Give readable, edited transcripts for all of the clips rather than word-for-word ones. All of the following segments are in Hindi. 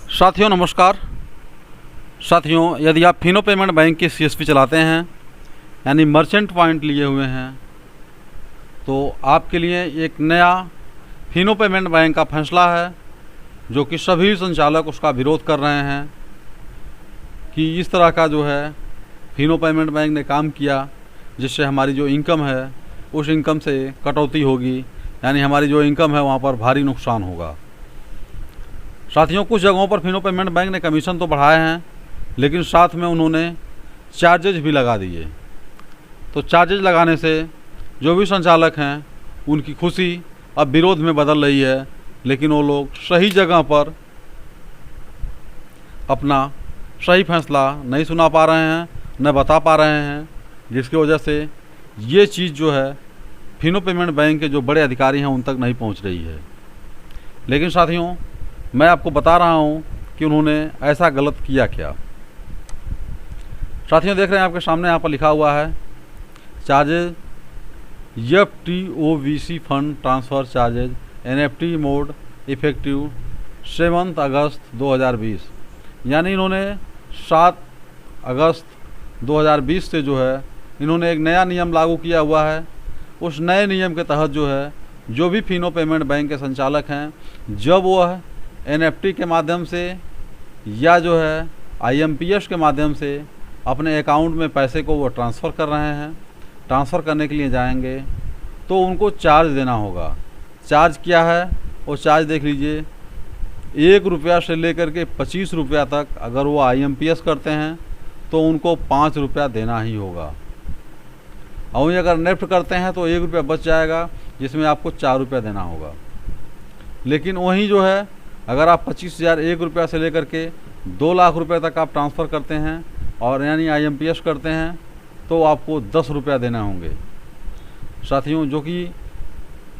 साथियों नमस्कार। साथियों, यदि आप फिनो पेमेंट बैंक की सीएसपी चलाते हैं यानी मर्चेंट पॉइंट लिए हुए हैं तो आपके लिए एक नया फिनो पेमेंट बैंक का फैसला है जो कि सभी संचालक उसका विरोध कर रहे हैं कि इस तरह का जो है फिनो पेमेंट बैंक ने काम किया जिससे हमारी जो इनकम है उस इनकम से कटौती होगी, यानी हमारी जो इनकम है वहाँ पर भारी नुकसान होगा। साथियों, कुछ जगहों पर फिनो पेमेंट बैंक ने कमीशन तो बढ़ाए हैं लेकिन साथ में उन्होंने चार्जेज भी लगा दिए। तो चार्जेज लगाने से जो भी संचालक हैं उनकी खुशी अब विरोध में बदल रही है, लेकिन वो लोग सही जगह पर अपना सही फैसला नहीं सुना पा रहे हैं, न बता पा रहे हैं, जिसकी वजह से ये चीज़ जो है फिनो पेमेंट बैंक के जो बड़े अधिकारी हैं उन तक नहीं पहुंच रही है। लेकिन साथियों, मैं आपको बता रहा हूं कि उन्होंने ऐसा गलत किया क्या। साथियों, देख रहे हैं आपके सामने यहाँ पर लिखा हुआ है charges FTOVC fund transfer charges NFT mode effective 7 अगस्त 2020। यानी इन्होंने 7 अगस्त 2020 से जो है इन्होंने एक नया नियम लागू किया हुआ है। उस नए नियम के तहत जो है जो भी फिनो पेमेंट बैंक के संचालक हैं, जब वह NFT के माध्यम से या जो है IMPS के माध्यम से अपने अकाउंट में पैसे को वो ट्रांसफ़र कर रहे हैं, ट्रांसफ़र करने के लिए जाएंगे तो उनको चार्ज देना होगा। चार्ज क्या है वो चार्ज देख लीजिए, 1 रुपया से लेकर के 25 रुपया तक अगर वो IMPS करते हैं तो उनको 5 रुपया देना ही होगा। और वहीं अगर नेफ्ट करते हैं तो 1 रुपया बच जाएगा जिसमें आपको 4 रुपया देना होगा। लेकिन वहीं जो है अगर आप 25,000 1 रुपया से लेकर के 2 लाख रुपये तक आप ट्रांसफ़र करते हैं और यानी IMPS करते हैं तो आपको 10 रुपया देना होंगे। साथियों, जो कि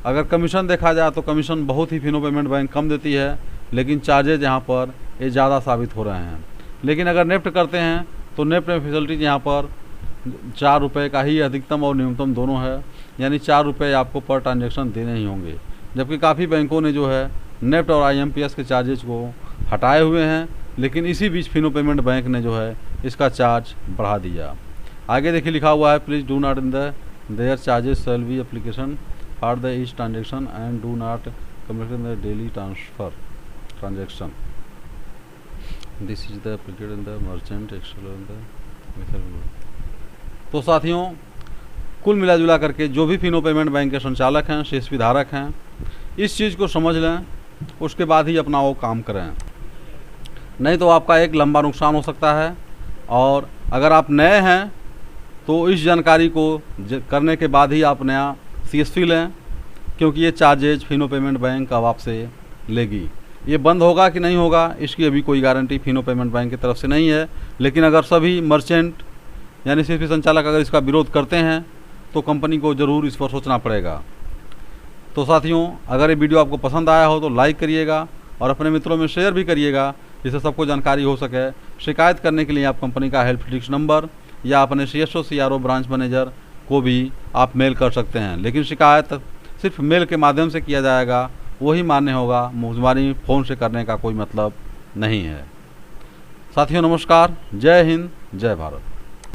अगर कमीशन देखा जाए तो कमीशन बहुत ही फिनो पेमेंट बैंक कम देती है, लेकिन चार्जेज यहाँ पर ये ज़्यादा साबित हो रहे हैं। लेकिन अगर नेफ्ट करते हैं तो नेफ्ट में फैसिलिटीज यहाँ पर 4 रुपये का ही अधिकतम और न्यूनतम दोनों है, यानी 4 रुपये आपको पर ट्रांजेक्शन देने ही होंगे। जबकि काफ़ी बैंकों ने जो है नेफ्ट और IMPS के चार्जेज को हटाए हुए हैं, लेकिन इसी बीच फिनो पेमेंट बैंक ने जो है इसका चार्ज बढ़ा दिया। आगे देखिए लिखा हुआ है please do not in the their charges shall be application for the each transaction and do not communicate in the daily transfer transaction this is the applicate in the merchant excel in the. तो साथियों, कुल मिला जुला करके जो भी फिनो पेमेंट बैंक के संचालक हैं, सीएसपी धारक हैं, इस चीज़ को समझ लें, उसके बाद ही अपना वो काम करें, नहीं तो आपका एक लंबा नुकसान हो सकता है। और अगर आप नए हैं तो इस जानकारी को करने के बाद ही आप नया सीएसपी लें, क्योंकि ये चार्जेज फिनो पेमेंट बैंक अब आपसे लेगी। ये बंद होगा कि नहीं होगा इसकी अभी कोई गारंटी फिनो पेमेंट बैंक की तरफ से नहीं है, लेकिन अगर सभी मर्चेंट यानी सीएसपी संचालक अगर इसका विरोध करते हैं तो कंपनी को ज़रूर इस पर सोचना पड़ेगा। तो साथियों, अगर ये वीडियो आपको पसंद आया हो तो लाइक करिएगा और अपने मित्रों में शेयर भी करिएगा जिससे सबको जानकारी हो सके। शिकायत करने के लिए आप कंपनी का हेल्प डेस्क नंबर या अपने CSO CRO ब्रांच मैनेजर को भी आप मेल कर सकते हैं, लेकिन शिकायत सिर्फ मेल के माध्यम से किया जाएगा, वही मान्य होगा। मुझमारी फ़ोन से करने का कोई मतलब नहीं है। साथियों नमस्कार, जय हिंद, जय भारत।